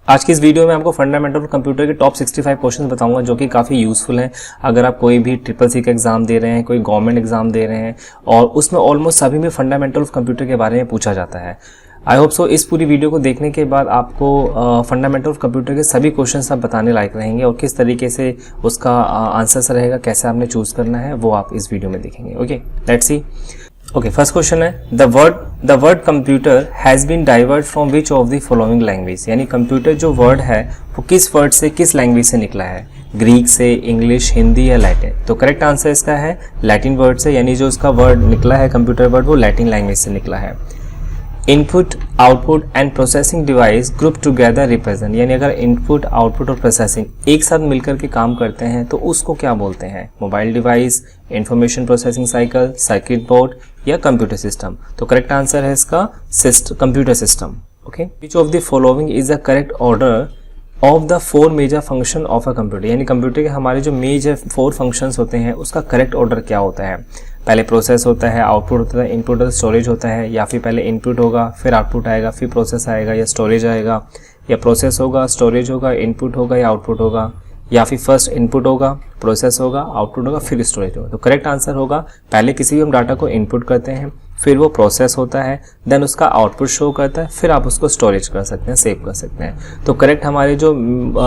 आज की इस वीडियो में आपको फंडामेंटल कंप्यूटर के टॉप 65 क्वेश्चंस बताऊंगा जो कि काफ़ी यूज़फुल हैं अगर आप कोई भी ट्रिपल-सी का एग्जाम दे रहे हैं, कोई गवर्नमेंट एग्जाम दे रहे हैं और उसमें ऑलमोस्ट सभी में फंडामेंटल ऑफ कंप्यूटर के बारे में पूछा जाता है। आई होप सो इस पूरी वीडियो को देखने के बाद आपको फंडामेंटल ऑफ कंप्यूटर के सभी क्वेश्चन आप बताने लायक रहेंगे और किस तरीके से उसका आंसर रहेगा, कैसे आपने चूज़ करना है, वो आप इस वीडियो में देखेंगे। Okay, let's see. Okay, first question है the word computer has been divert from which of the following language, यानी कंप्यूटर जो वर्ड है वो किस वर्ड से, किस लैंग्वेज से निकला है, ग्रीक से, इंग्लिश, हिंदी या लैटिन। तो करेक्ट आंसर इसका है लैटिन वर्ड से, यानी जो उसका वर्ड निकला है कंप्यूटर वर्ड वो लैटिन लैंग्वेज से निकला है। Input, output and processing device group together represent, यानी अगर इनपुट, आउटपुट और प्रोसेसिंग एक साथ मिलकर के काम करते हैं तो उसको क्या बोलते हैं, mobile device, information processing cycle, circuit board या कंप्यूटर सिस्टम। तो करेक्ट आंसर है इसका computer system. Okay, which of the following is the correct order of the 4 major function of a computer, यानी कंप्यूटर के हमारे जो मेजर 4 फंक्शंस होते हैं उसका करेक्ट ऑर्डर क्या होता है। पहले प्रोसेस होता है, आउटपुट होता है, इनपुट और स्टोरेज होता है, या फिर पहले इनपुट होगा फिर आउटपुट आएगा, फिर प्रोसेस आएगा या स्टोरेज आएगा, या प्रोसेस होगा, स्टोरेज होगा, इनपुट होगा या आउटपुट होगा, या फिर फर्स्ट इनपुट होगा, प्रोसेस होगा, आउटपुट होगा, फिर स्टोरेज होगा। तो करेक्ट आंसर होगा पहले किसी भी हम डाटा को इनपुट करते हैं, फिर वो प्रोसेस होता है, देन उसका आउटपुट शो करता है, फिर आप उसको स्टोरेज कर सकते हैं, सेव कर सकते हैं। तो करेक्ट हमारे जो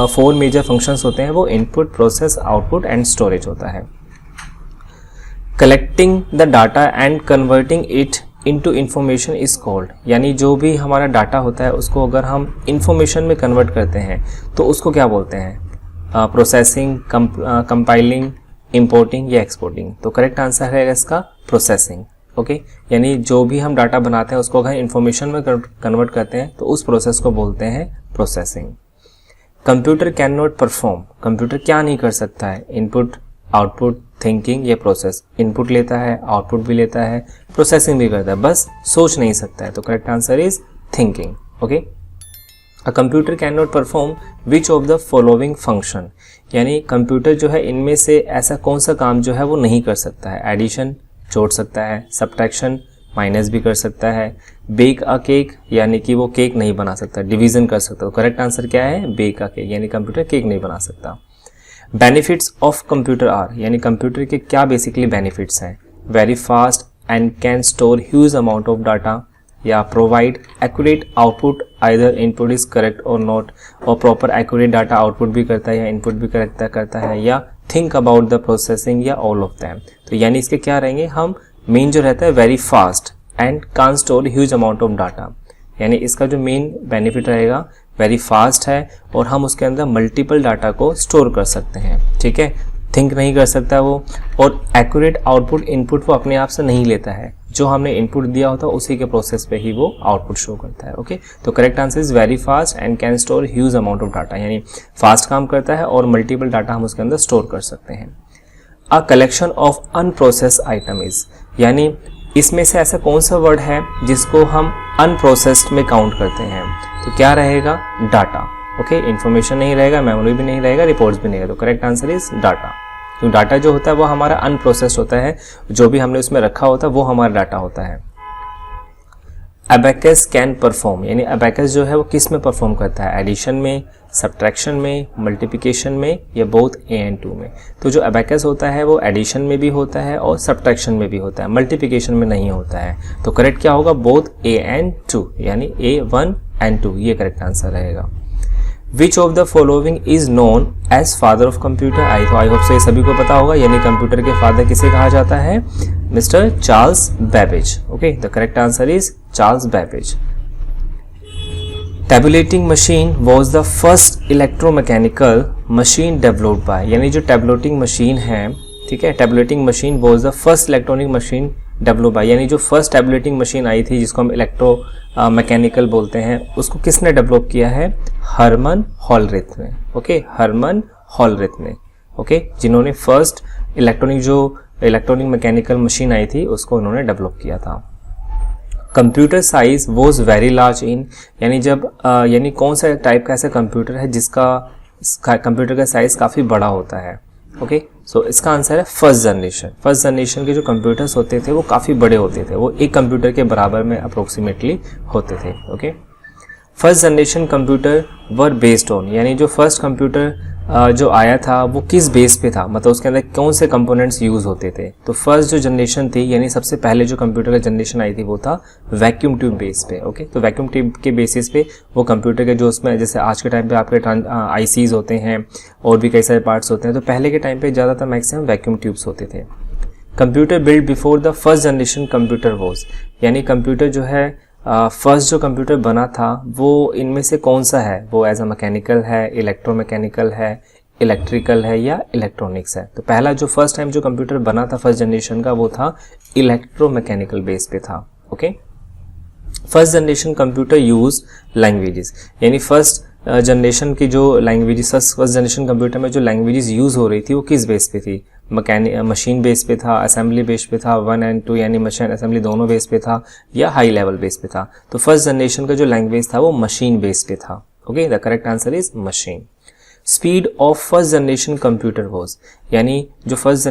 4 मेजर फंक्शंस होते हैं वो input, process, output and storage होता है। Collecting the data and converting it into information is called, यानी जो भी हमारा डाटा होता है उसको अगर हम इंफॉर्मेशन में कन्वर्ट करते हैं तो उसको क्या बोलते हैं, प्रोसेसिंग, कंपाइलिंग, इंपोर्टिंग या एक्सपोर्टिंग। तो करेक्ट आंसर है इसका प्रोसेसिंग। ओके, यानी जो भी हम डाटा बनाते हैं उसको अगर इंफॉर्मेशन में कन्वर्ट करते हैं तो उस प्रोसेस को बोलते हैं processing. Computer can not perform, computer क्या नहीं कर सकता है, इनपुट, आउटपुट, थिंकिंग या प्रोसेस। इनपुट लेता है, आउटपुट भी लेता है, प्रोसेसिंग भी करता है, बस सोच नहीं सकता है। तो correct answer is thinking. Okay, a computer can not perform which of the following function, यानी कंप्यूटर जो है इनमें से ऐसा कौन सा काम जो है वो नहीं कर सकता है। एडिशन, जोड़ सकता है, सब्ट्रैक्शन, माइनस भी कर सकता है, बेक अ केक, यानी कि वो केक नहीं बना सकता, डिवीजन कर सकता। तो करेक्ट आंसर क्या है, बेक अ केक, यानी कंप्यूटर केक नहीं बना सकता। बेनिफिट्स ऑफ कंप्यूटर आर, यानी कंप्यूटर के क्या बेसिकली बेनिफिट्स हैं, very fast and can store huge amount of data, या provide accurate output, either input is correct और नॉट, और प्रॉपर एक्यूरेट डाटा आउटपुट भी करता है या इनपुट भी करेक्ट करता है, या थिंक अबाउट द प्रोसेसिंग, या ऑल ऑफ दैम। तो यानी इसके क्या रहेंगे, हम मेन जो रहता है very fast and can store huge amount of data, यानी इसका जो मेन बेनिफिट रहेगा वेरी फास्ट है और हम उसके अंदर मल्टीपल डाटा को स्टोर कर सकते हैं। ठीक है, थिंक नहीं कर सकता वो, और एक्यूरेट आउटपुट, इनपुट वो अपने आप से नहीं लेता है, जो हमने इनपुट दिया होता है उसी के प्रोसेस पे ही वो आउटपुट शो करता है। ओके, तो correct answer is very fast and can store huge amount of data, यानी फास्ट काम करता है और मल्टीपल डाटा हम उसके अंदर स्टोर कर सकते हैं। अ collection of unprocessed item is, यानी इसमें से ऐसा कौन सा वर्ड है जिसको हम अनप्रोसेस्ड में काउंट करते हैं। तो क्या रहेगा, डाटा। ओके, इन्फॉर्मेशन नहीं रहेगा, मेमोरी भी नहीं रहेगा, रिपोर्ट्स भी नहीं रहेगा। तो करेक्ट आंसर इज डाटा। तो डाटा जो होता है वो हमारा अनप्रोसेस्ड होता है, जो भी हमने उसमें रखा होता है वो हमारा डाटा होता है। अबैकस कैन परफॉर्म, यानी अबैकस जो है वो किस में परफॉर्म करता है, एडिशन में, सब्ट्रैक्शन में, मल्टीप्लिकेशन में, या बोथ ए एंड 2 में। तो जो अबैकस होता है वो एडिशन में भी होता है और सब्ट्रैक्शन में भी होता है, मल्टीप्लिकेशन में नहीं होता है। तो करेक्ट क्या होगा, बोथ ए एंड 2, यानी A1 and 2, ये करेक्ट आंसर रहेगा। Which of the following is known as father of computer, I hope से ये सभी को पता होगा, यानी कंप्यूटर के फादर किसे कहा जाता है, mister Charles Babbage. Okay, the correct answer is Charles Babbage. Tabulating machine was the first electromechanical machine developed by, यानी जो टैबुलेटिंग मशीन है, ठीक है, tabulating machine was the first electronic machine develop by, यानी जो फर्स्ट टैबुलेटिंग मशीन आई थी जिसको हम इलेक्ट्रो मैकेनिकल बोलते हैं, उसको किसने डेवलप किया है, हर्मन हॉलरिथ ने। ओके, हर्मन हॉलरिथ ने। ओके, जिन्होंने फर्स्ट इलेक्ट्रॉनिक मैकेनिकल मशीन आई थी उसको उन्होंने डेवलप किया था। Computer size was very large in, यानी जब यानी कौन सा टाइप का ऐसा कंप्यूटर है जिसका कंप्यूटर का साइज काफ़ी बड़ा होता है। ओके, सो इसका आंसर है फर्स्ट जनरेशन। फर्स्ट जनरेशन के जो कंप्यूटर्स होते थे वो काफ़ी बड़े होते थे, वो एक कंप्यूटर के बराबर में अप्रोक्सीमेटली होते थे। Okay, first generation computer were based on, यानी जो फर्स्ट कंप्यूटर जो आया था वो किस बेस पे था, मतलब उसके अंदर कौन से कंपोनेंट्स यूज़ होते थे। तो फर्स्ट जो जनरेशन थी यानी सबसे पहले जो कंप्यूटर का जनरेशन आई थी वो था वैक्यूम ट्यूब बेस पे। ओके, तो वैक्यूम ट्यूब के बेसिस पे वो कंप्यूटर के जो उसमें जैसे आज के टाइम पे आपके आईसीज होते हैं और भी कई सारे पार्ट्स होते हैं, तो पहले के टाइम पे ज़्यादातर मैक्सिमम वैक्यूम ट्यूब्स होते थे। Computer build before the first generation computer was, यानी कंप्यूटर जो है फर्स्ट जो कंप्यूटर बना था वो इनमें से कौन सा है, वो एज अ मैकेनिकल है, इलेक्ट्रोमैकेनिकल है, इलेक्ट्रिकल है या इलेक्ट्रॉनिक्स है। तो पहला जो फर्स्ट टाइम जो कंप्यूटर बना था फर्स्ट जनरेशन का वो था इलेक्ट्रोमैकेनिकल बेस पे था। Okay, first generation computer use languages, यानी फर्स्ट जनरेशन की जो लैंग्वेजेस फर्स्ट जनरेशन कंप्यूटर में जो लैंग्वेजेस यूज हो रही थी वो किस बेस पे थी, मशीन बेस पे था, असेंबली बेस पे था, 1 और 2 यानी मशीन असेंबली दोनों बेस पे था या हाई लेवल बेस पे था। तो फर्स्ट जनरेशन का जो लैंग्वेज था वो मशीन बेस पे था। Okay, the correct answer is machine. Speed of first generation computer was, यानी जो फर्स्ट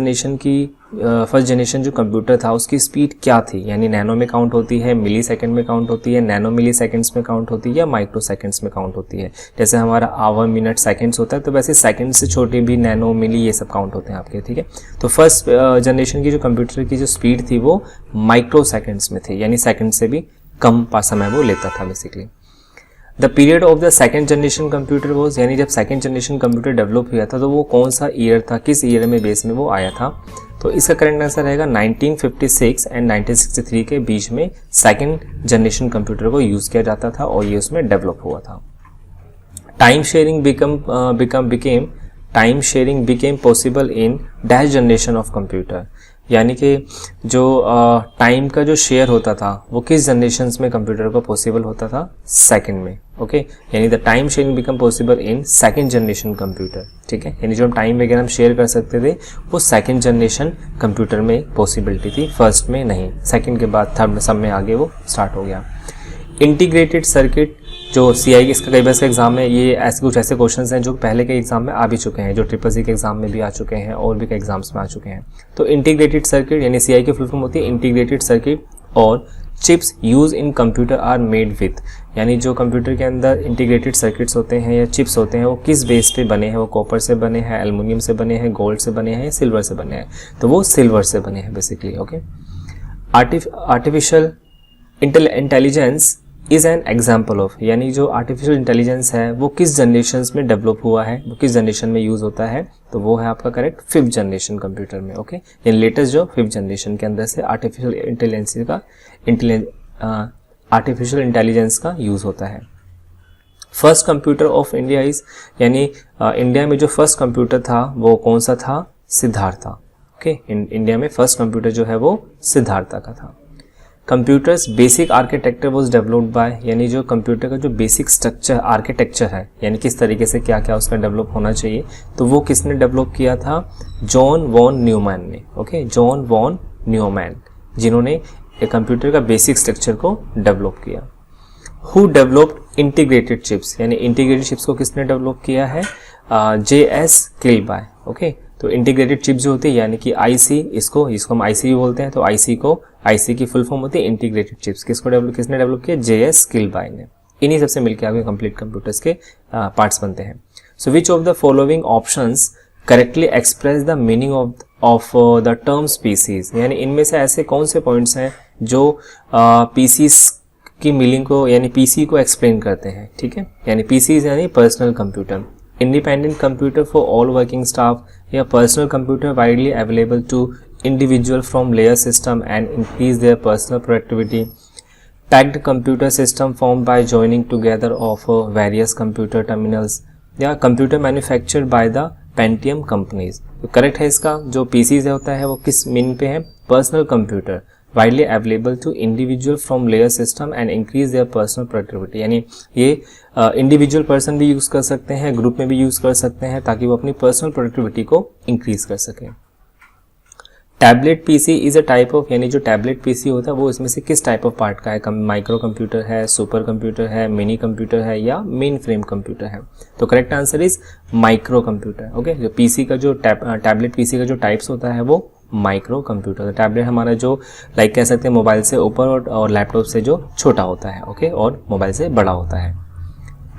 जनरेशन जो कंप्यूटर था उसकी स्पीड क्या थी, यानी नैनो में काउंट होती है, मिली सेकेंड में काउंट होती है, नैनो मिली सेकेंड्स में काउंट होती है या माइक्रो सेकेंड्स में काउंट होती है। जैसे हमारा आवर मिनट सेकेंड्स होता है तो वैसे सेकेंड से छोटे भी नैनो मिली ये सब काउंट होते हैं आपके। ठीक है, तो फर्स्ट जनरेशन की जो कंप्यूटर की जो स्पीड थी वो माइक्रो सेकेंड्स में थी, यानी सेकेंड से भी कम समय वो लेता था basically. The period of the second generation computer was, यानी जब सेकेंड जनरेशन कंप्यूटर डेवलप हुआ था तो वो कौन सा ईयर था, किस ईयर में बेस में वो आया था। तो इसका करेक्ट आंसर रहेगा 1956 एंड 1963 के बीच में सेकेंड जनरेशन कंप्यूटर को यूज़ किया जाता था और ये उसमें डेवलप हुआ था। Time sharing became possible in dash generation of computer, यानी कि जो टाइम का जो शेयर होता था वो किस जनरेशन्स में कंप्यूटर को पॉसिबल होता था, सेकंड में। ओके, यानी the time sharing become possible in second generation computer. ठीक है, यानी जो हम टाइम वगैरह हम शेयर कर सकते थे वो सेकंड जनरेशन कंप्यूटर में पॉसिबिलिटी थी, फर्स्ट में नहीं। सेकंड के बाद थर्ड सब में आगे वो स्टार्ट हो गया। इंटीग्रेटेड सर्किट जो CI इसका कई बार इसका एग्जाम में ये ऐसे कुछ ऐसे क्वेश्चंस हैं जो पहले के एग्जाम में आ भी चुके हैं, जो CCC के एग्जाम में भी आ चुके हैं और भी कई एग्जाम्स में आ चुके हैं। तो इंटीग्रेटेड सर्किट यानी CI की फुल फॉर्म होती है इंटीग्रेटेड सर्किट, और chips used in computer are made with, यानी जो कंप्यूटर के अंदर इंटीग्रेटेड सर्किट्स होते हैं या चिप्स होते हैं वो किस बेस पे बने हैं, वो कॉपर से बने हैं, एल्युमिनियम से बने हैं, गोल्ड से बने हैं या सिल्वर से बने हैं। तो वो सिल्वर से बने हैं basically. Okay, artificial intelligence is an example of, यानी जो आर्टिफिशियल इंटेलिजेंस है वो किस जनरेशन में डेवलप हुआ है, वो किस जनरेशन में यूज होता है, तो वो है आपका करेक्ट 5th जनरेशन कंप्यूटर में। ओके, यानी लेटेस्ट जो 5th जनरेशन के अंदर से आर्टिफिशियल इंटेलिजेंस का यूज होता है। First computer of India is, यानी इंडिया में जो फर्स्ट कंप्यूटर था वो कौन सा था, सिद्धार्था। ओके, इंडिया में फर्स्ट कंप्यूटर जो है वो सिद्धार्था का था। Computers basic architecture was developed by, यानी जो कंप्यूटर का जो बेसिक स्ट्रक्चर आर्किटेक्चर है यानी किस तरीके से क्या क्या उसका डेवलप होना चाहिए, तो वो किसने डेवलप किया था, जॉन वॉन न्यूमैन ने। ओके, जॉन वॉन न्यूमैन जिन्होंने कंप्यूटर का बेसिक स्ट्रक्चर को डेवलप किया। हु डेवलप्ड इंटीग्रेटेड चिप्स, यानी इंटीग्रेटेड चिप्स को किसने डेवलप किया है, JS किल्बाय। ओके, तो इंटीग्रेटेड चिप जो होती है यानी कि IC, इसको हम IC भी बोलते हैं, तो IC की फुल फॉर्म होती है इंटीग्रेटेड चिप्स। किसने डेवलप किया, JS किल्बाय ने। इन्हीं सबसे मिलकर आपके कंप्लीट कंप्यूटर्स के पार्ट्स बनते हैं। So which of the following options correctly express the meaning of the term species, यानी इनमें से ऐसे कौन से पॉइंट्स हैं जो पीसीज की मीनिंग को यानी PC को एक्सप्लेन करते हैं। ठीक है, यानी PCs यानी personal computer, independent computer for all working staff या personal computer widely available to individual from layer system and increase their personal productivity, packed computer system form by joining together of various computer terminals, या computer manufactured by the Pentium companies. तो correct है इसका, जो PCs होता है वो किस meaning पे है, personal computer widely available to individual from layer system and increase their personal productivity, यानी ये इंडिविजुअल पर्सन भी यूज़ कर सकते हैं, ग्रुप में भी यूज़ कर सकते हैं ताकि वो अपनी पर्सनल प्रोडक्टिविटी को इंक्रीज कर सकें। Tablet PC is a type of, यानी जो टैबलेट PC होता है वो इसमें से किस टाइप ऑफ पार्ट का है, माइक्रो कंप्यूटर है, सुपर कंप्यूटर है, मिनी कंप्यूटर है या मेन फ्रेम कंप्यूटर है। तो correct answer is micro computer. Okay, जो PC का जो टैबलेट PC का जो टाइप्स होता है वो माइक्रो कंप्यूटर। टैबलेट हमारा जो कह सकते हैं मोबाइल से ऊपर और लैपटॉप से जो छोटा होता है। ओके, और मोबाइल से बड़ा होता है।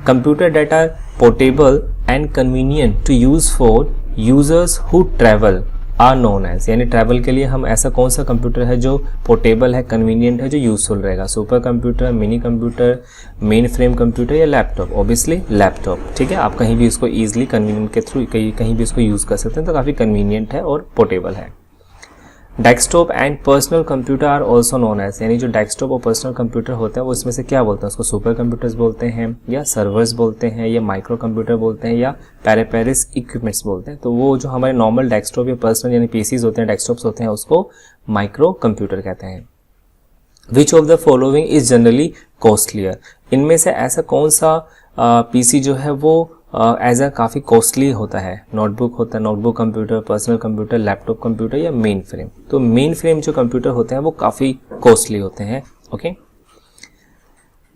Computer that are portable and convenient to use for users who travel are known as, यानी ट्रैवल के लिए हम ऐसा कौन सा कंप्यूटर है जो पोर्टेबल है, कन्वीनियंट है, जो यूजफुल रहेगा? Super computer, mini computer, main frame computer या लैपटॉप? ऑब्वियसली लैपटॉप, ठीक है। आप कहीं भी इसको ईजिली कन्वीनियंट के थ्रू कहीं भी इसको यूज़ कर सकते हैं, तो काफ़ी कन्वीनियंट है और पोर्टेबल है। Desktop and personal computer are also known as, यानी जो डेस्कटॉप और पर्सनल कंप्यूटर होते हैं वो इसमें से क्या बोलते हैं? उसको सुपर कंप्यूटर्स बोलते हैं या सर्वर्स बोलते हैं या माइक्रो कंप्यूटर बोलते हैं या पेरिफेरल्स इक्विपमेंट्स बोलते हैं। तो वो जो हमारे नॉर्मल डेस्कटॉप या पर्सनल यानी पीसीज होते हैं, डेस्कटॉप्स होते हैं, उसको माइक्रो कंप्यूटर कहते हैं। विच of the following is generally costlier, इनमें से ऐसा कौन सा पीसी जो है वो एज अ काफ़ी कॉस्टली होता है? नोटबुक होता है, notebook computer, personal computer, laptop computer या मेन फ्रेम? तो मेन फ्रेम जो कंप्यूटर होते हैं वो काफ़ी कॉस्टली होते हैं। Okay,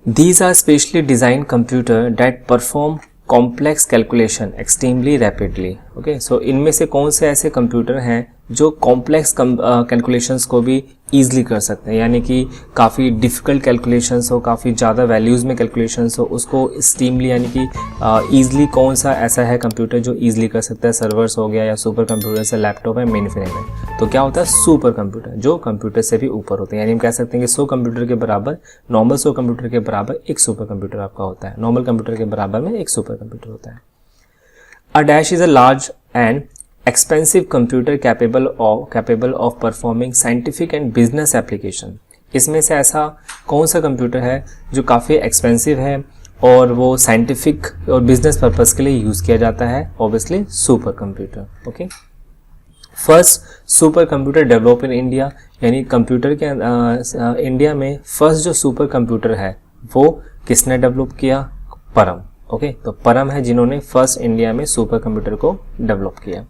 these are specially design computer that perform complex calculation extremely rapidly. Okay, so इनमें से कौन से ऐसे कंप्यूटर हैं जो कॉम्प्लेक्स कैलकुलेशंस को भी ईजिली कर सकते हैं, यानी कि काफ़ी डिफ़िकल्ट कैलकुलेशंस हो, काफ़ी ज़्यादा वैल्यूज़ में कैलकुलेशंस हो, उसको स्टीमली यानी कि ईजिली कौन सा ऐसा है कंप्यूटर जो ईजिली कर सकता है? सर्वर्स हो गया या सुपर कंप्यूटर से लैपटॉप है, मेन फ्रेम है। तो क्या होता है? सुपर कंप्यूटर, जो कंप्यूटर से भी ऊपर होते हैं, यानी हम कह सकते हैं कि 100 कंप्यूटर के बराबर, नॉर्मल 100 कंप्यूटर के बराबर एक सुपर कंप्यूटर आपका होता है, नॉर्मल कंप्यूटर के बराबर में एक सुपर कंप्यूटर होता है। A dash is a large and expensive computer capable of performing scientific and business application। इसमें से ऐसा कौन सा कंप्यूटर है जो काफ़ी एक्सपेंसिव है और वो साइंटिफिक और बिजनेस पर्पस के लिए यूज़ किया जाता है? Obviously super computer. Okay, first super computer develop in India, यानी कंप्यूटर के इंडिया में फर्स्ट जो सुपर कंप्यूटर है वो किसने डेवलप किया? परम। ओके, तो परम है जिन्होंने फर्स्ट इंडिया में सुपर कंप्यूटर को डेवलप किया।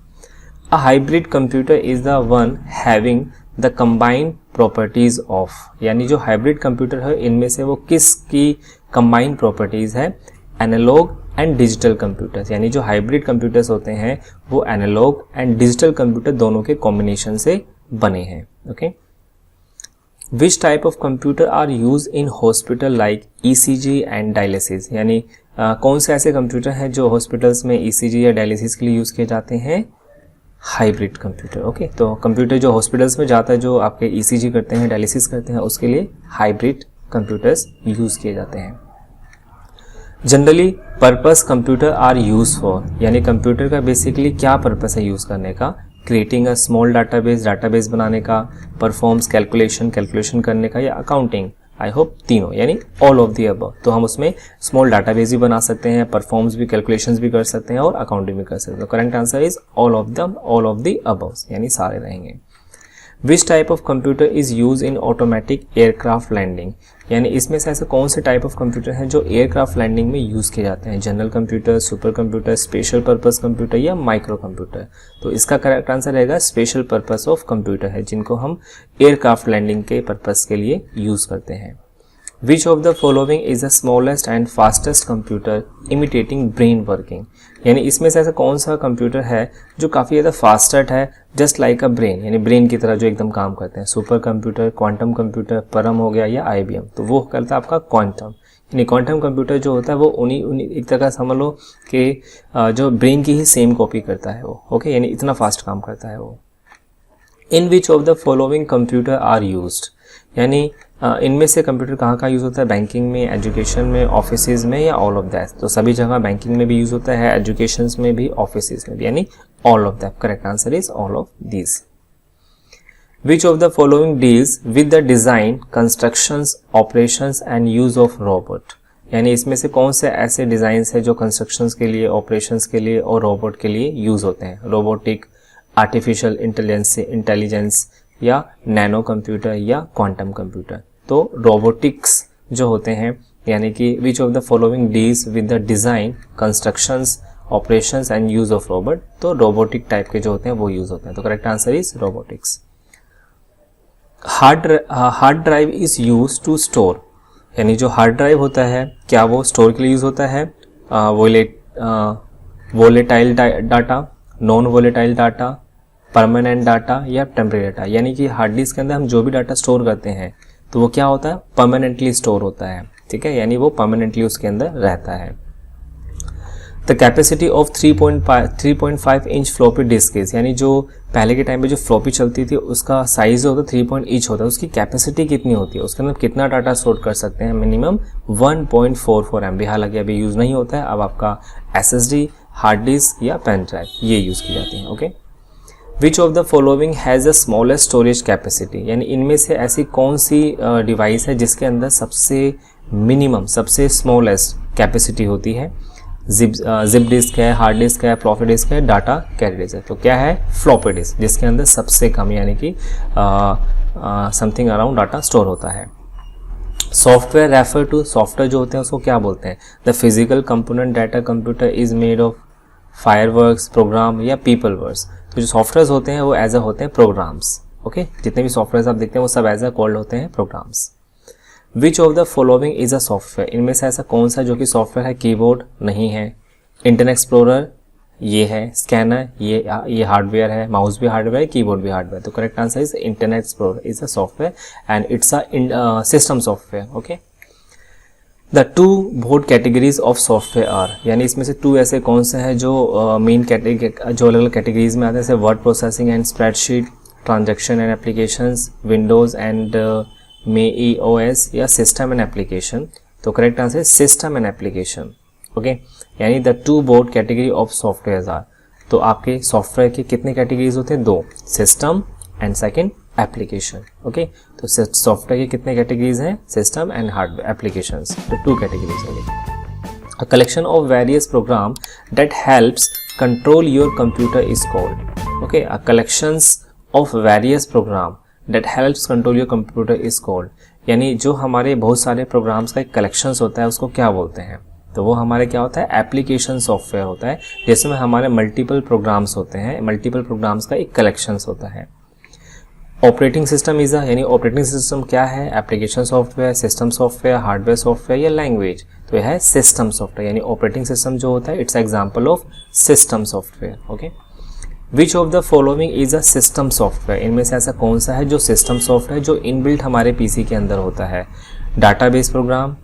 A hybrid computer is the one having the combined properties of, यानी जो हाइब्रिड कंप्यूटर है इनमें से वो किसकी कंबाइंड प्रॉपर्टीज है? एनालॉग एंड डिजिटल कंप्यूटर्स, यानी जो हाइब्रिड कंप्यूटर्स होते हैं वो एनालॉग एंड डिजिटल कंप्यूटर दोनों के कॉम्बिनेशन से बने हैं। Okay, which type of computer are used in hospital like ECG and dialysis, यानी कौन से ऐसे कंप्यूटर हैं जो हॉस्पिटल्स में ईसीजी या डायलिसिस के लिए यूज़ किए जाते हैं? Hybrid computer. ओके, तो कंप्यूटर जो हॉस्पिटल्स में जाता है, जो आपके ईसीजी करते हैं, डायलिसिस करते हैं, उसके लिए हाइब्रिड कंप्यूटर्स यूज़ किए जाते हैं। Generally purpose computer are used for, यानी कंप्यूटर का बेसिकली क्या पर्पस है यूज़ करने का? क्रिएटिंग अ स्मॉल डाटाबेस बनाने का, परफॉर्म्स कैलकुलेशन करने का, या अकाउंटिंग? आई होप तीनों, यानी ऑल ऑफ दी अबव। तो हम उसमें स्मॉल डाटाबेस भी बना सकते हैं, परफॉर्म्स भी, कैलकुलेशंस भी कर सकते हैं और अकाउंटिंग भी कर सकते हैं। Correct answer is all of the above, यानी सारे रहेंगे। Which type of computer is used in automatic aircraft landing, यानी इसमें से ऐसे कौन से टाइप ऑफ कंप्यूटर हैं जो एयरक्राफ्ट लैंडिंग में यूज़ किए जाते हैं? General computer, super computer, special purpose computer या माइक्रो कंप्यूटर? तो इसका करेक्ट आंसर रहेगा स्पेशल पर्पस ऑफ कंप्यूटर है, जिनको हम एयरक्राफ्ट लैंडिंग के पर्पस के लिए यूज़ करते हैं। विच of the following is the smallest and fastest computer imitating brain working, यानी इसमें से ऐसा कौन सा कंप्यूटर है जो काफ़ी ज़्यादा फास्टेस्ट है, जस्ट लाइक अ ब्रेन, यानी ब्रेन की तरह जो एकदम काम करते हैं? सुपर कंप्यूटर, क्वांटम कंप्यूटर, परम हो गया या आईबीएम? तो वो करता है आपका क्वांटम, यानी क्वांटम कंप्यूटर जो होता है वो उन्हीं एक तरह समझ लो कि जो ब्रेन की ही सेम कॉपी करता है वो। ओके, यानी इतना फास्ट काम करता है वो। In which of the following computer are used, यानी इनमें से कंप्यूटर कहाँ यूज़ होता है? बैंकिंग में, एजुकेशन में, ऑफिसेज में या ऑल ऑफ दैट? तो सभी जगह बैंकिंग में भी यूज़ होता है, एजुकेशन में भी, ऑफिसेज में भी, यानी all of that. Correct answer is all of these. Which of the following deals with the design, constructions, operations and use of robot, यानी इसमें से कौन से ऐसे डिज़ाइंस है जो कंस्ट्रक्शंस के लिए, ऑपरेशंस के लिए और रोबोट के लिए यूज़ होते हैं? रोबोटिक, आर्टिफिशियल इंटेलिजेंस या नैनो कंप्यूटर या क्वांटम कंप्यूटर? तो रोबोटिक्स जो होते हैं, यानी कि which of the following deals with the design, constructions, operations and use of robot? तो रोबोटिक टाइप के जो होते हैं वो यूज होते हैं। तो correct answer is robotics. Hard drive is used to store, यानी जो हार्ड ड्राइव होता है क्या वो स्टोर के लिए यूज होता है? Volatile data, non volatile data, permanent data या टेम्परेरी डाटा? यानी कि हार्ड डिस्क के अंदर हम जो भी डाटा स्टोर करते हैं तो वो क्या होता है? परमानेंटली स्टोर होता है। ठीक है, यानी वो परमानेंटली उसके अंदर रहता है। The capacity of 3.5 inch floppy disk is, यानी जो पहले के टाइम पे जो फ्लॉपी चलती थी उसका साइज जो होता है 3 इंच होता है, उसकी कैपेसिटी कितनी होती है, उसके अंदर कितना डाटा स्टोर कर सकते हैं, मिनिमम 1.44 MB। हालांकि अभी यूज़ नहीं होता है, अब आपका SSD, हार्ड डिस्क या पेन ड्राइव ये यूज़ की जाती है। Okay, which of the following has the smallest storage capacity, यानी इनमें से ऐसी कौन सी डिवाइस है जिसके अंदर सबसे मिनिमम, सबसे स्मॉलेस्ट कैपेसिटी होती है। जिप डिस्क है, हार्ड डिस्क है, फ्लॉपी डिस्क है, डाटा कैरी डिस्क है। तो क्या है, फ्लॉपी डिस्क, जिसके अंदर सबसे कम यानी कि समथिंग अराउंड डाटा स्टोर होता है। सॉफ्टवेयर रेफर टू, सॉफ्टवेयर जो होते हैं उसको क्या बोलते हैं, the physical component data computer is made of fireworks, program या पीपल वर्क्स। तो जो सॉफ्टवेयर होते हैं वो एज अ होते हैं प्रोग्राम्स। ओके, जितने भी सॉफ्टवेयर आप देखते हैं वो सब एज अ कॉल्ड होते हैं programs. Which of the following is a software, इनमें से ऐसा कौन सा जो कि सॉफ्टवेयर है, कीबोर्ड नहीं है, इंटरनेट एक्सप्लोरर ये है, स्कैनर ये हार्डवेयर है, माउस भी हार्डवेयर है, कीबोर्ड भी हार्डवेयर। तो correct answer is Internet Explorer is a software and it's a system software. Okay, the two board categories of software are, यानी इसमें से टू ऐसे कौन से हैं जो मेन कैटेगरी, जो अलग अलग कैटेगरीज में आते हैं, जैसे word processing and spreadsheet, transaction and applications, Windows and में OS या सिस्टम एंड एप्लीकेशन। तो करेक्ट आंसर है सिस्टम एंड एप्लीकेशन। ओके, यानी the two board category of software are, तो आपके सॉफ्टवेयर के कितने कैटेगरीज होते हैं, दो, system and second application. Okay, तो सॉफ्टवेयर के कितने कैटेगरीज हैं, सिस्टम एंड हार्डवेयर एप्लीकेशंस, तो टू कैटेगरीज होंगे। A collection of various program that helps control your computer is called. Okay, a collections of various program that helps control your computer is called, यानी जो हमारे बहुत सारे programmes का एक collections होता है उसको क्या बोलते हैं, तो वो हमारे क्या होता है, एप्लीकेशन सॉफ्टवेयर होता है, जिसमें हमारे मल्टीपल प्रोग्राम्स होते हैं, मल्टीपल प्रोग्राम्स का एक कलेक्शंस होता है। ऑपरेटिंग सिस्टम इज यानी ऑपरेटिंग सिस्टम क्या है, application software, system software, hardware software या लैंग्वेज, तो यह है सिस्टम सॉफ्टवेयर, यानी ऑपरेटिंग सिस्टम जो होता है it's example of system software. Okay, which of the following is a system software, इनमें से ऐसा कौन सा है जो सिस्टम सॉफ्टवेयर जो इनबिल्ट हमारे पीसी के अंदर होता है, database program,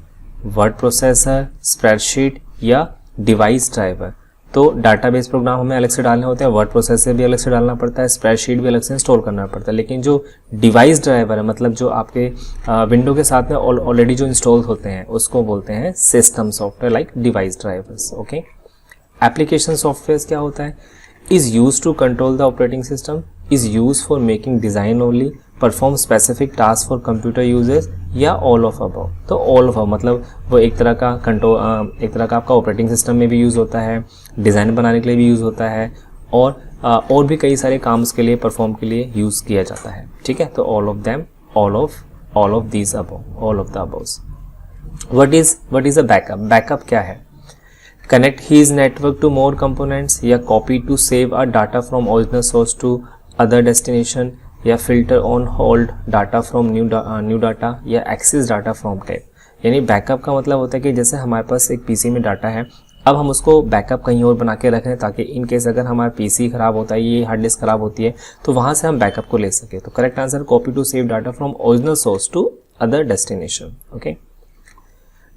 word processor, spreadsheet या डिवाइस ड्राइवर। तो डाटाबेस प्रोग्राम हमें अलग से डालने होते हैं, वर्ड प्रोसेसर भी अलग से डालना पड़ता है, स्प्रेडशीट भी अलग से इंस्टॉल करना पड़ता है, लेकिन जो डिवाइस ड्राइवर है, मतलब जो आपके विंडो के साथ में ऑलरेडी जो इंस्टॉल होते हैं उसको बोलते हैं system software like device drivers. Okay, application software क्या होता है, is used to control the operating system, is used for making design only, perform specific tasks for computer users या all of above। तो all of above मतलब वो एक तरह का कंट्रोल, एक तरह का आपका ऑपरेटिंग सिस्टम में भी यूज़ होता है, डिज़ाइन बनाने के लिए भी यूज़ होता है, और भी कई सारे काम्स के लिए, परफॉर्म के लिए यूज़ किया जाता है। ठीक है, तो all of them, all of these above, all of the above। what is a backup? Backup क्या है, connect his network to more components या copy to save a data from original source to other destination या filter on hold data from new data या access data from tape। यानी backup का मतलब होता है कि जैसे हमारे पास एक पीसी में डाटा है, अब हम उसको बैकअप कहीं और बना के रखें ताकि इन केस अगर हमारा पीसी खराब होता है, ये हार्ड डिस्क खराब होती है, तो वहाँ से हम बैकअप को ले सके। तो correct answer copy to save data from original source to other destination. Okay,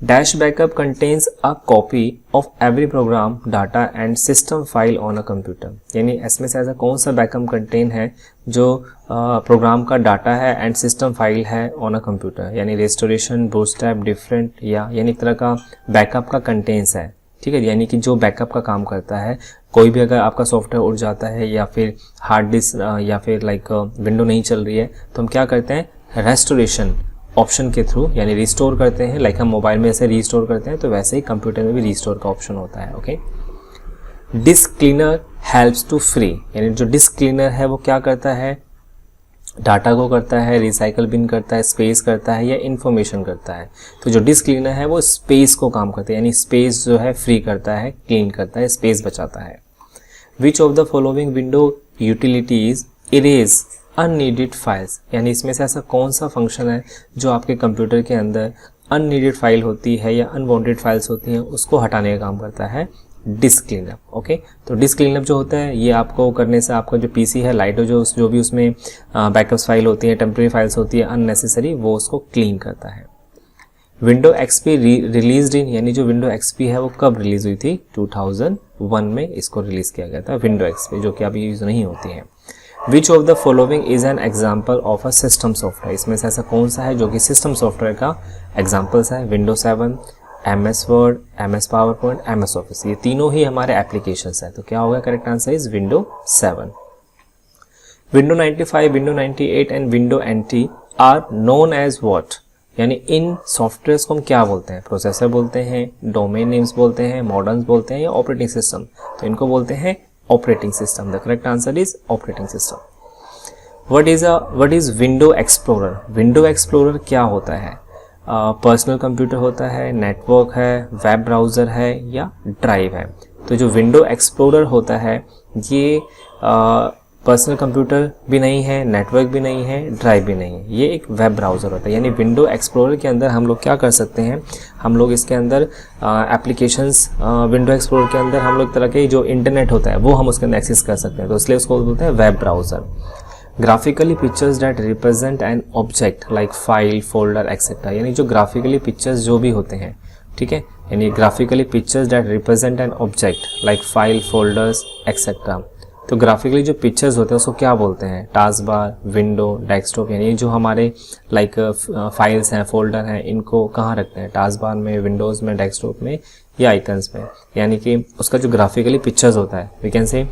Dash backup contains a copy of every program, data and system file on a computer। यानी इसमें से ऐसा कौन सा बैकअप कंटेन है जो प्रोग्राम का data है एंड सिस्टम फाइल है ऑन अ कंप्यूटर, यानी रेस्टोरेशन, बूटस्ट्रैप, डिफरेंट यानी एक तरह का बैकअप का कंटेंस है। ठीक है, यानी कि जो बैकअप का काम करता है, कोई भी अगर आपका सॉफ्टवेयर उड़ जाता है या फिर हार्ड डिस्क या फिर लाइक विंडो नहीं चल रही है, तो हम क्या करते हैं, रेस्टोरेशन ऑप्शन के थ्रू यानी रिस्टोर करते हैं। लाइक हम मोबाइल में ऐसे रिस्टोर करते हैं, तो वैसे ही कंप्यूटर में भी रिस्टोर का ऑप्शन होता है। Okay, disk cleaner helps to free, यानी जो डिस्क क्लीनर है वो क्या करता है, डाटा को करता है, रिसाइकल बिन करता है, स्पेस करता है या इन्फॉर्मेशन करता है। तो जो डिस्क क्लीनर है वो स्पेस को काम करता है, यानी स्पेस जो है फ्री करता है, क्लीन करता है, स्पेस बचाता है। Which of the following window utilities erase unneeded files, यानी इसमें से ऐसा कौन सा फंक्शन है जो आपके कंप्यूटर के अंदर अननीडेड फाइल होती है या अनवांटेड फाइल्स होती हैं उसको हटाने का काम करता है, डिस्क क्लीनअप। ओके, तो डिस्क क्लीनअप जो होता है ये आपको करने से आपका जो पीसी है, लाइटो जो भी उसमें बैकअप्स फाइल होती है, टेम्परेरी फाइल्स होती है अननेसेसरी, वो उसको क्लीन करता है। विंडो एक्सपी रिलीज्ड इन, यानी जो विंडो एक्सपी है वो कब रिलीज हुई थी? 2001 में इसको रिलीज किया गया था विंडो एक्सपी, जो कि अभी यूज नहीं होती है। Which of the following is an example of a system software, इसमें से ऐसा कौन सा है जो कि सिस्टम सॉफ्टवेयर का एग्जाम्पल्स है? Window 7, MS Word, MS PowerPoint, MS Office, ये तीनों ही हमारे एप्लीकेशंस है। तो क्या होगा? Correct answer is window 7। Window 95, window 98 and window NT are known as what, यानी इन सॉफ्टवेयर्स को हम क्या बोलते हैं? प्रोसेसर बोलते हैं, डोमेन नेम्स बोलते हैं, मॉडर्न्स बोलते हैं या ऑपरेटिंग सिस्टम? तो इनको बोलते हैं operating system. The correct answer is operating system. What is window explorer? Window explorer क्या होता है? पर्सनल कंप्यूटर होता है, नेटवर्क है, वेब ब्राउज़र है या ड्राइव है? तो जो विंडो एक्सप्लोरर होता है ये पर्सनल कंप्यूटर भी नहीं है, नेटवर्क भी नहीं है, ड्राइव भी नहीं है, ये एक वेब ब्राउज़र होता है। यानी विंडो एक्सप्लोरर के अंदर हम लोग क्या कर सकते हैं? हम लोग इसके अंदर एप्लीकेशंस, विंडो एक्सप्लोरर के अंदर हम लोग तरह के जो इंटरनेट होता है वो हम उसके अंदर एक्सेस कर सकते हैं, तो इसलिए उसको बोलते हैं web browser. Graphically pictures that represent an object like file, folder etcetera, यानी जो ग्राफिकली पिक्चर्स जो भी होते हैं, ठीक है, यानी graphically pictures that represent an object like file, folders etcetera. तो ग्राफिकली जो पिक्चर्स होते हैं उसको क्या बोलते हैं? टास्क बार, विंडो, डेस्कटॉप, यानी जो हमारे लाइक फाइल्स हैं, फोल्डर हैं, इनको कहाँ रखते हैं? टास्क बार में, विंडोज़ में, डेस्कटॉप में या आइकन्स में। यानी कि उसका जो ग्राफिकली पिक्चर्स होता है, we can say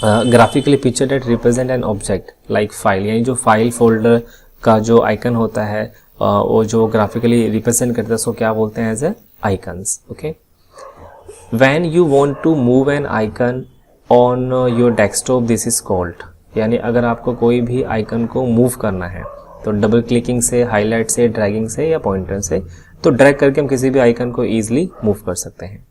graphically picture that represent an object like file, यानी जो फाइल फोल्डर का जो आइकन होता है वो जो ग्राफिकली रिप्रेजेंट करता है उसको क्या बोलते हैं? As a icons. Okay, when you want to move an icon on your desktop this is called, यानी अगर आपको कोई भी आइकन को मूव करना है तो डबल क्लिकिंग से, हाईलाइट से, ड्रैगिंग से या पॉइंटर से, तो ड्रैग करके हम किसी भी आइकन को ईजिली मूव कर सकते हैं।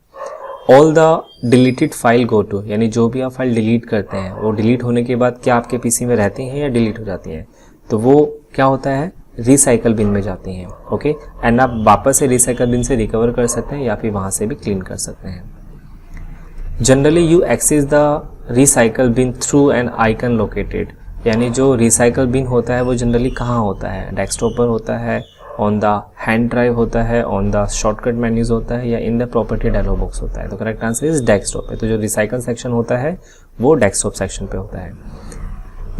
All the deleted file go to, यानी जो भी आप फाइल डिलीट करते हैं वो डिलीट होने के बाद क्या आपके पीसी में रहती हैं या डिलीट हो जाती हैं? तो वो क्या होता है? रिसाइकल बिन में जाती हैं। ओके, एंड आप वापस से रिसाइकल बिन से रिकवर कर सकते हैं या फिर वहाँ से भी क्लीन कर सकते हैं। Generally you access the recycle bin through an icon located, यानी जो रिसाइकल बिन होता है वो जनरली कहाँ होता है? डेस्कटॉप पर होता है, ऑन द हैंड ड्राइव होता है, ऑन द शॉर्टकट मेन्यूज होता है या in the property dialog box होता है? तो करेक्ट आंसर इज डेस्कटॉप पे। तो जो रिसाइकल सेक्शन होता है वो डेस्कटॉप सेक्शन पे होता है।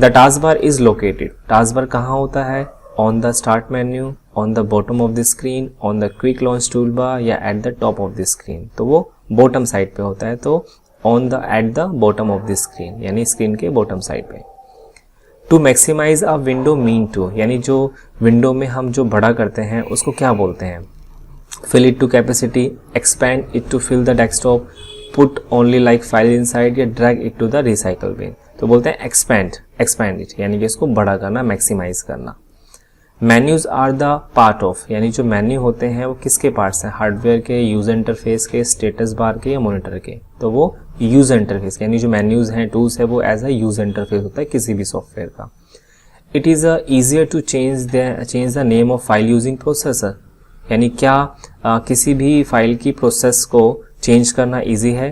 The taskbar is located, taskbar कहाँ होता है? On the start menu, on the bottom of the screen, on the quick launch toolbar या at the top of the screen? तो वो bottom side पे होता है, तो on the at the bottom of the screen, यानी screen के bottom side पे। To maximize a window mean to, यानी जो विंडो में हम जो बड़ा करते हैं उसको क्या बोलते हैं? Fill it to capacity, expand it to fill the desktop, put only like file inside या drag it to the recycle bin? तो बोलते हैं एक्सपैंड इट, यानी कि इसको बड़ा करना, मैक्सिमाइज करना। Menus are the part of, यानी जो मेन्यू होते हैं वो किसके पार्ट्स हैं? हार्डवेयर के, यूजर इंटरफेस के, स्टेटस बार के या मॉनिटर के? तो वो यूजर इंटरफेस, यानी जो मेन्यूज हैं, टूल्स है, वो एज अ यूजर इंटरफेस होता है किसी भी सॉफ्टवेयर का। It is easier to change the name of file using processor, यानी क्या किसी भी फाइल की प्रोसेस को चेंज करना ईजी है?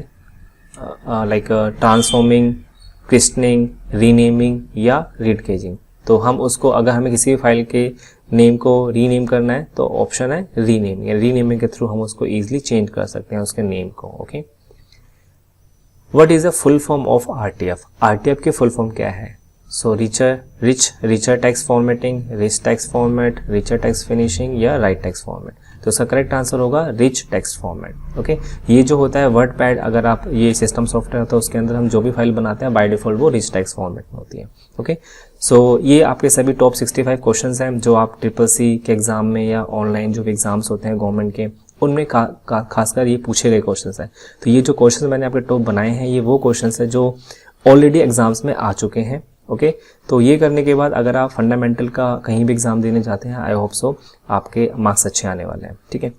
लाइक ट्रांसफॉर्मिंग, क्रिस्टनिंग, रीनेमिंग या रीड केजिंग? तो हम उसको, अगर हमें किसी भी फाइल के नेम को रीनेम करना है तो ऑप्शन है रीनेम, या रीनेमिंग के थ्रू हम उसको ईजिली चेंज कर सकते हैं उसके नेम को। Okay, what is the full form of RTF? RTF की फुल फॉर्म क्या है? So richer text formatting, rich text format, richer text finishing या राइट टेक्स्ट फॉर्मेट? तो इसका करेक्ट आंसर होगा रिच टेक्स्ट फॉर्मेट। ओके, ये जो होता है वर्ड पैड, अगर आप ये सिस्टम सॉफ्टवेयर होता है उसके अंदर हम जो भी फाइल बनाते हैं बाय डिफॉल्ट वो रिच टेक्स्ट फॉर्मेट में होती है। ओके, सो ये आपके सभी टॉप 65 क्वेश्चंस हैं जो आप CCC के एग्जाम में या ऑनलाइन जो भी एग्जाम्स होते हैं गवर्नमेंट के, उनमें खासकर ये पूछे गए क्वेश्चंस हैं। तो ये जो क्वेश्चंस मैंने आपके टॉप बनाए हैं ये वो क्वेश्चंस हैं जो ऑलरेडी एग्जाम्स में आ चुके हैं। ओके, तो ये करने के बाद अगर आप फंडामेंटल का कहीं भी एग्जाम देने जाते हैं, आई होप सो आपके मार्क्स अच्छे आने वाले हैं। ठीक है,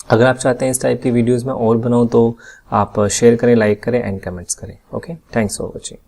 अगर आप चाहते हैं इस टाइप की वीडियोस में और बनाऊं तो आप शेयर करें, लाइक करें एंड कमेंट्स करें। Okay, thanks for watching.